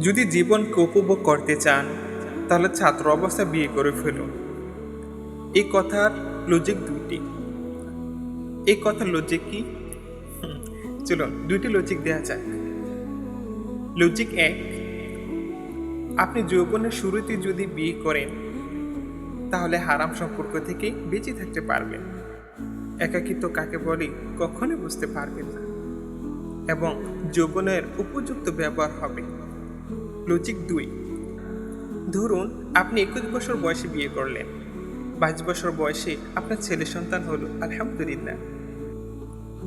যদি জীবনকে উপভোগ করতে চান তাহলে ছাত্র অবস্থা বিয়ে করে ফেলুন। এই কথার লজিক দুইটি। এই কথার লজিক কি? চলুন দুইটি লজিক দেওয়া যাক। লজিক এক, আপনি যৌবনের শুরুতে যদি বিয়ে করেন তাহলে হারাম সম্পর্ক থেকে বেঁচে থাকতে পারবেন। একাকিত্ব কাকে বলে কখনোই বুঝতে পারবেন না এবং যৌবনের উপযুক্ত ব্যবহার হবে। লজিক দুই, ধরুন আপনি 21 বছর বয়সে বিয়ে করলেন, 22 বছর বয়সে আপনার ছেলে সন্তান হলো, আলহামদুলিল্লাহ।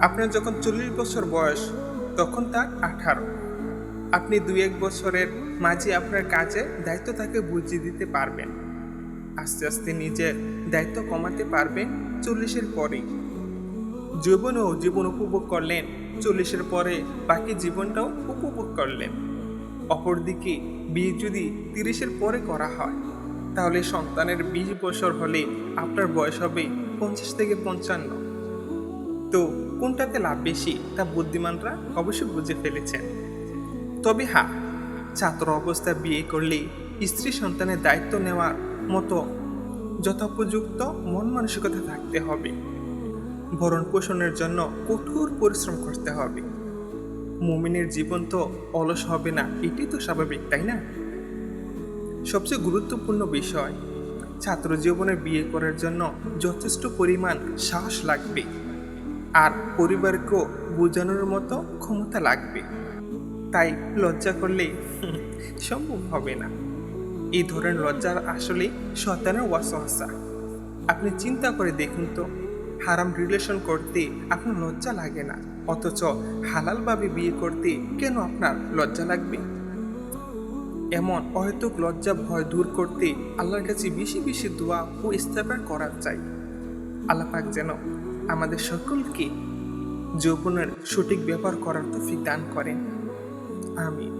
আপনার যখন 40 বছর বয়স তখন তার 18। আপনি 2-1 বছরের মাঝে আপনার কাজে দায়িত্ব তাকে বুঝিয়ে দিতে পারবেন। আস্তে আস্তে নিজের দায়িত্ব কমাতে পারবেন 40-এর পরেই। যৌবনেও জীবন উপভোগ করলেন, 40-এর পরে বাকি জীবনটাও উপভোগ করলেন। অপরদিকে বিয়ে যদি 30-এর পরে করা হয় তাহলে সন্তানের 20 বছর হলে আপনার বয়স হবে 50 থেকে 55। তো কোনটাতে লাভ বেশি তা বুদ্ধিমানরা অবশ্যই বুঝে ফেলেছেন। তবে হ্যাঁ, ছাত্র অবস্থায় বিয়ে করলে স্ত্রী সন্তানের দায়িত্ব নেওয়ার মতো যথোপযুক্ত মন মানসিকতা থাকতে হবে। ভরণ পোষণের জন্য কঠোর পরিশ্রম করতে হবে। মুমিনের জীবন তো অলস হবে না, এটি তো স্বাভাবিক, তাই না? সবচেয়ে গুরুত্বপূর্ণ বিষয়, ছাত্র জীবনে বিয়ে করার জন্য যথেষ্ট পরিমাণ সাহস লাগবে আর পরিবারকেও বোঝানোর মতো ক্ষমতা লাগবে। তাই লজ্জা করলে সম্ভব হবে না। এই ধরনের লজ্জার আসলে শয়তানের ওয়াসওয়াসা। আপনি চিন্তা করে দেখুন তো, হারাম রিলেশন করতে আপনার লজ্জা লাগে না, অথচ হালালভাবে বিয়ে করতে কেন আপনার লজ্জা লাগবে? এমন অহেতুক লজ্জা ভয় দূর করতে আল্লাহর কাছে বেশি বেশি দোয়া ও ইস্তেগফার করা চাই। আল্লাহ পাক যেন আমাদের সকলকে যৌবনের সঠিক ব্যবহার করার তৌফিক দান করেন। আমিন।